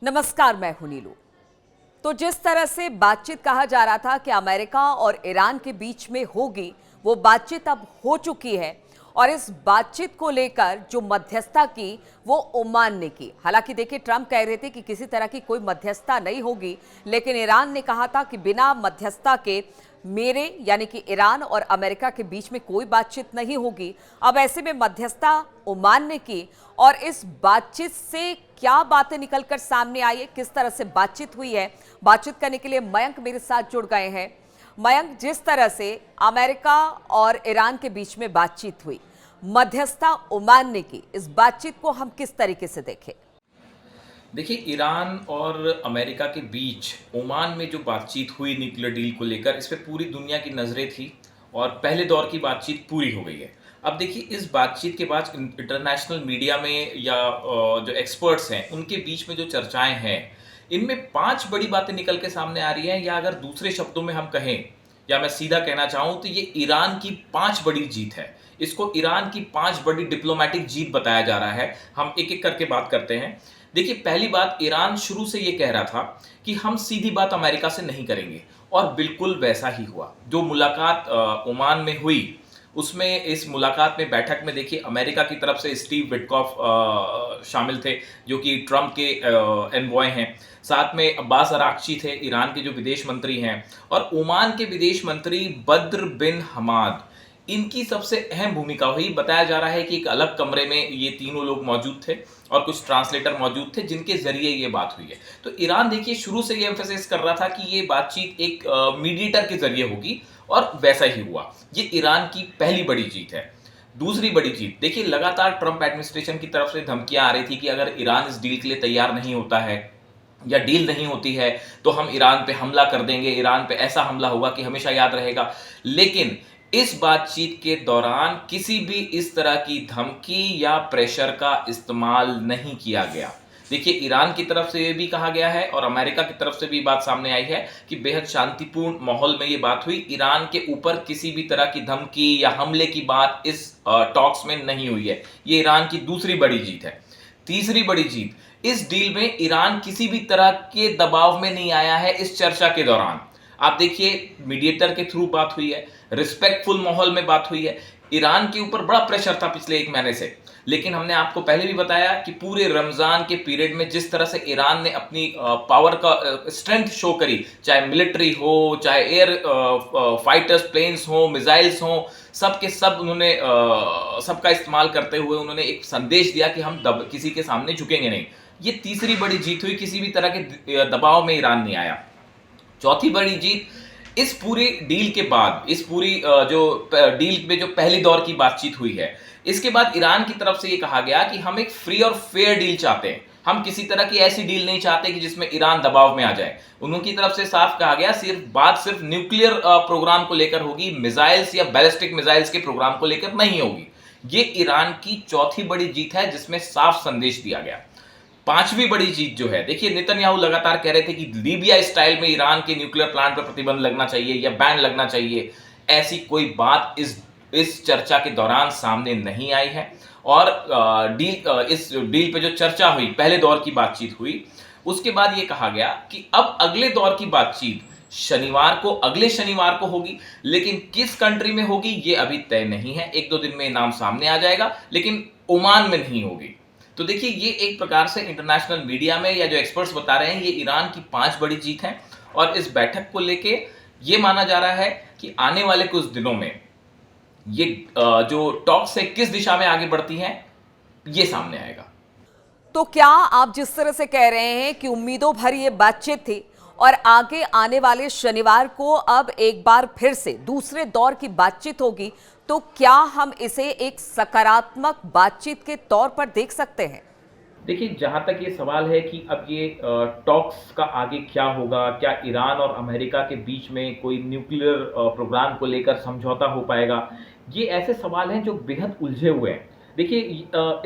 नमस्कार, मैं हूं नीलू। तो जिस तरह से बातचीत कहा जा रहा था कि अमेरिका और ईरान के बीच में होगी, वो बातचीत अब हो चुकी है। और इस बातचीत को लेकर जो मध्यस्थता की वो ओमान ने की। हालांकि देखिए, ट्रंप कह रहे थे कि किसी तरह की कोई मध्यस्थता नहीं होगी, लेकिन ईरान ने कहा था कि बिना मध्यस्थता के मेरे यानी कि ईरान और अमेरिका के बीच में कोई बातचीत नहीं होगी। अब ऐसे में मध्यस्थता ओमान ने की और इस बातचीत से क्या बातें निकलकर सामने आई है, किस तरह से बातचीत हुई है, बातचीत करने के लिए मयंक मेरे साथ जुड़ गए हैं। मयंक, जिस तरह से अमेरिका और ईरान के बीच में बातचीत हुई, मध्यस्थता ओमान ने की, इस बातचीत को हम किस तरीके से देखें? देखिए, ईरान और अमेरिका के बीच ओमान में जो बातचीत हुई न्यूक्लियर डील को लेकर, इस पे पूरी दुनिया की नज़रें थी और पहले दौर की बातचीत पूरी हो गई है। अब देखिए, इस बातचीत के बाद इंटरनेशनल मीडिया में या जो एक्सपर्ट्स हैं उनके बीच में जो चर्चाएं हैं, इनमें 5 बड़ी बातें निकल के सामने आ रही हैं, या अगर दूसरे शब्दों में हम कहें या मैं सीधा कहना चाहूँ तो ये ईरान की 5 बड़ी जीत है। इसको ईरान की 5 बड़ी डिप्लोमेटिक जीत बताया जा रहा है। हम एक-एक करके बात करते हैं। देखिए, पहली बात, ईरान शुरू से ये कह रहा था कि हम सीधी बात अमेरिका से नहीं करेंगे, और बिल्कुल वैसा ही हुआ। जो मुलाकात ओमान में हुई, उसमें इस मुलाकात में बैठक में देखिए अमेरिका की तरफ से स्टीव विटकॉफ शामिल थे, जो कि ट्रंप के एनवॉय हैं। साथ में अब्बास अराक्ची थे, ईरान के जो विदेश मंत्री हैं, और ओमान के विदेश मंत्री बद्र बिन हमाद। इनकी सबसे अहम भूमिका हुई। बताया जा रहा है कि एक अलग कमरे में ये तीनों लोग मौजूद थे और कुछ ट्रांसलेटर मौजूद थे जिनके जरिए ये बात हुई है। तो ईरान देखिए शुरू से ये एम्फेसिस कर रहा था कि ये बातचीत एक मीडिएटर के जरिए होगी, और वैसा ही हुआ। ये ईरान की पहली बड़ी जीत है। दूसरी बड़ी जीत देखिए, लगातार ट्रंप एडमिनिस्ट्रेशन की तरफ से धमकियां आ रही थी कि अगर ईरान इस डील के लिए तैयार नहीं होता है या डील नहीं होती है तो हम ईरान पे हमला कर देंगे, ईरान पे ऐसा हमला होगा कि हमेशा याद रहेगा। लेकिन इस बातचीत के दौरान किसी भी इस तरह की धमकी या प्रेशर का इस्तेमाल नहीं किया गया। देखिए, ईरान की तरफ से ये भी कहा गया है और अमेरिका की तरफ से भी बात सामने आई है कि बेहद शांतिपूर्ण माहौल में ये बात हुई। ईरान के ऊपर किसी भी तरह की धमकी या हमले की बात इस टॉक्स में नहीं हुई है। ये ईरान की दूसरी बड़ी जीत है। तीसरी बड़ी जीत, इस डील में ईरान किसी भी तरह के दबाव में नहीं आया है। इस चर्चा के दौरान आप देखिए, मीडिएटर के थ्रू बात हुई है, रिस्पेक्टफुल माहौल में बात हुई है। ईरान के ऊपर बड़ा प्रेशर था पिछले 1 महीने से, लेकिन हमने आपको पहले भी बताया कि पूरे रमजान के पीरियड में जिस तरह से ईरान ने अपनी पावर का स्ट्रेंथ शो करी, चाहे मिलिट्री हो, चाहे एयर फाइटर्स प्लेन्स हो, मिसाइल्स हो, सब के सब उन्होंने सबका इस्तेमाल करते हुए उन्होंने एक संदेश दिया कि हम किसी के सामने झुकेंगे नहीं। ये तीसरी बड़ी जीत हुई। किसी भी तरह के दबाव में ईरान नहीं आया। चौथी बड़ी जीत, इस पूरी डील के बाद, इस पूरी जो डील में जो पहली दौर की बातचीत हुई है, इसके बाद ईरान की तरफ से ये कहा गया कि हम एक फ्री और फेयर डील चाहते हैं। हम किसी तरह की ऐसी डील नहीं चाहते कि जिसमें ईरान दबाव में आ जाए। उनकी तरफ से साफ कहा गया, सिर्फ न्यूक्लियर प्रोग्राम को लेकर होगी, मिसाइल्स या बैलिस्टिक मिसाइल्स के प्रोग्राम को लेकर नहीं होगी। ये ईरान की चौथी बड़ी जीत है जिसमें साफ संदेश दिया गया। पांचवी बड़ी जीत जो है, देखिए, नेतन्याहू लगातार कह रहे थे कि लीबिया स्टाइल में ईरान के न्यूक्लियर प्लांट पर प्रतिबंध लगना चाहिए या बैन लगना चाहिए। ऐसी कोई बात इस चर्चा के दौरान सामने नहीं आई है। और इस डील पे जो चर्चा हुई, पहले दौर की बातचीत हुई, उसके बाद ये कहा गया कि अब अगले दौर की बातचीत अगले शनिवार को होगी। लेकिन किस कंट्री में होगी ये अभी तय नहीं है। 1-2 दिन में नाम सामने आ जाएगा, लेकिन ओमान में नहीं होगी। तो देखिए, ये एक प्रकार से इंटरनेशनल मीडिया में या जो एक्सपर्ट्स बता रहे हैं, ये ईरान की 5 बड़ी जीत है। और इस बैठक को लेके ये माना जा रहा है कि आने वाले कुछ दिनों में ये जो टॉक्स है किस दिशा में आगे बढ़ती हैं, ये सामने आएगा। तो क्या आप जिस तरह से कह रहे हैं कि उम्मीदों भरी ये बातचीत थी और आगे आने वाले शनिवार को अब एक बार फिर से दूसरे दौर की बातचीत होगी, तो क्या हम इसे एक सकारात्मक बातचीत के तौर पर देख सकते हैं? देखिए, जहाँ तक ये सवाल है कि अब ये टॉक्स का आगे क्या होगा, क्या ईरान और अमेरिका के बीच में कोई न्यूक्लियर प्रोग्राम को लेकर समझौता हो पाएगा, ये ऐसे सवाल हैं जो बेहद उलझे हुए हैं। देखिए,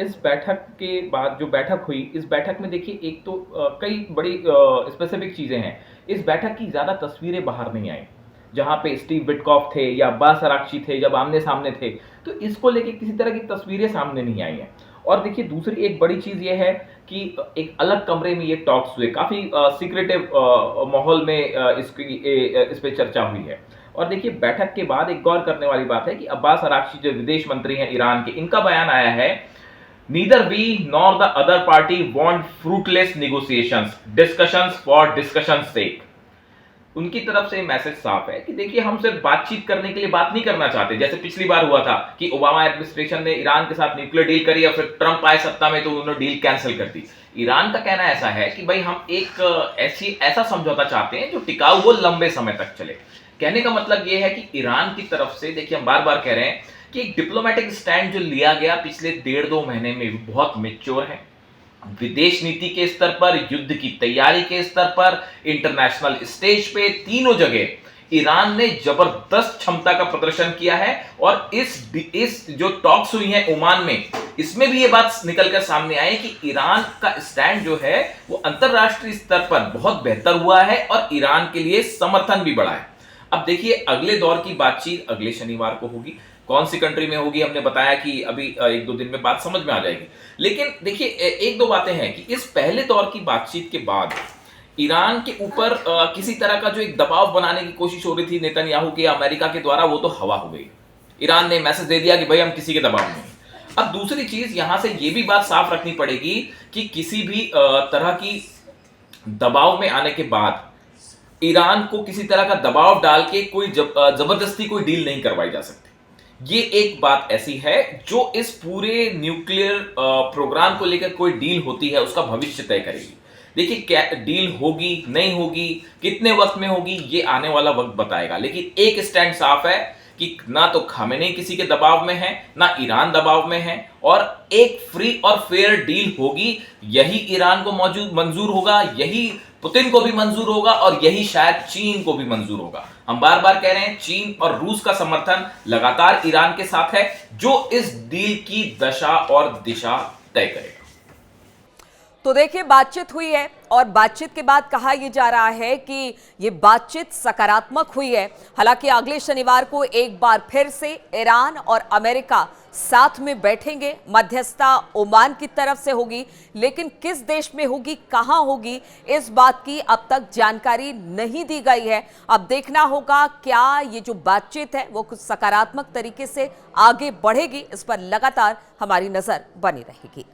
इस बैठक के बाद जो बैठक हुई, इस बैठक में देखिए एक तो कई बड़ी स्पेसिफिक चीज़ें हैं। इस बैठक की ज़्यादा तस्वीरें बाहर नहीं आई। जहाँ पे स्टीव विटकॉफ थे या अब्बास अराक्ची थे, जब आमने सामने थे, तो इसको लेके किसी तरह की तस्वीरें सामने नहीं आई हैं। और देखिए, दूसरी एक बड़ी चीज़ ये है कि एक अलग कमरे में ये टॉक्स हुए, काफ़ी सीक्रेटिव माहौल में इस पे चर्चा हुई है। और देखिए बैठक के बाद एक गौर करने वाली बात है कि अब्बास अराक्ची जो विदेश मंत्री हैं ईरान के, इनका बयान आया है, neither we nor the other party want fruitless negotiations, discussions for discussion sake. उनकी तरफ से मैसेज साफ है कि देखिए हम सिर्फ बातचीत करने के लिए बात नहीं करना चाहते, जैसे पिछली बार हुआ था कि ओबामा एडमिनिस्ट्रेशन ने ईरान के साथ न्यूक्लियर डील करी और फिर ट्रंप आए सत्ता में तो उन्होंने डील कैंसिल कर दी। ईरान का कहना ऐसा है कि भाई हम एक ऐसा समझौता चाहते हैं जो टिकाऊ हो, लंबे समय तक चले। कहने का मतलब यह है कि ईरान की तरफ से, देखिए हम बार बार कह रहे हैं कि एक डिप्लोमेटिक स्टैंड जो लिया गया पिछले 1.5-2 महीने में बहुत मैच्योर है। विदेश नीति के स्तर पर, युद्ध की तैयारी के स्तर पर, इंटरनेशनल स्टेज पे, तीनों जगह ईरान ने जबरदस्त क्षमता का प्रदर्शन किया है। और इस जो टॉक्स हुई हैं ओमान में, इसमें भी ये बात निकलकर सामने आई कि ईरान का स्टैंड जो है वो अंतरराष्ट्रीय स्तर पर बहुत बेहतर हुआ है और ईरान के लिए समर्थन भी बढ़ा है। अब देखिए अगले दौर की बातचीत अगले शनिवार को होगी। कौन सी कंट्री में होगी हमने बताया कि अभी 1-2 दिन में बात समझ में आ जाएगी। लेकिन देखिए 1-2 बातें हैं कि इस पहले दौर की बातचीत के बाद ईरान के ऊपर किसी तरह का जो एक दबाव बनाने की कोशिश हो रही थी नेतन्याहू के, अमेरिका के द्वारा, वो तो हवा हो गई। ईरान ने मैसेज दे दिया कि भाई हम किसी के दबाव में नहीं। अब दूसरी चीज यहां से ये भी बात साफ रखनी पड़ेगी कि किसी भी तरह की दबाव में आने के बाद ईरान को किसी तरह का दबाव डाल के कोई जबरदस्ती कोई डील नहीं करवाई जा सकती। ये एक बात ऐसी है जो इस पूरे न्यूक्लियर प्रोग्राम को लेकर कोई डील होती है उसका भविष्य तय करेगी। देखिए क्या डील होगी, नहीं होगी, कितने वक्त में होगी, ये आने वाला वक्त बताएगा। लेकिन एक स्टैंड साफ है कि ना तो खामेनेई किसी के दबाव में है, ना ईरान दबाव में है, और एक फ्री और फेयर डील होगी। यही ईरान को मंजूर होगा, यही पुतिन को भी मंजूर होगा और यही शायद चीन को भी मंजूर होगा। हम बार बार कह रहे हैं चीन और रूस का समर्थन लगातार ईरान के साथ है, जो इस डील की दशा और दिशा तय करेगा। तो देखिए बातचीत हुई है और बातचीत के बाद कहा यह जा रहा है कि ये बातचीत सकारात्मक हुई है। हालांकि अगले शनिवार को एक बार फिर से ईरान और अमेरिका साथ में बैठेंगे। मध्यस्थता ओमान की तरफ से होगी, लेकिन किस देश में होगी, कहां होगी, इस बात की अब तक जानकारी नहीं दी गई है। अब देखना होगा क्या ये जो बातचीत है वो कुछ सकारात्मक तरीके से आगे बढ़ेगी। इस पर लगातार हमारी नजर बनी रहेगी।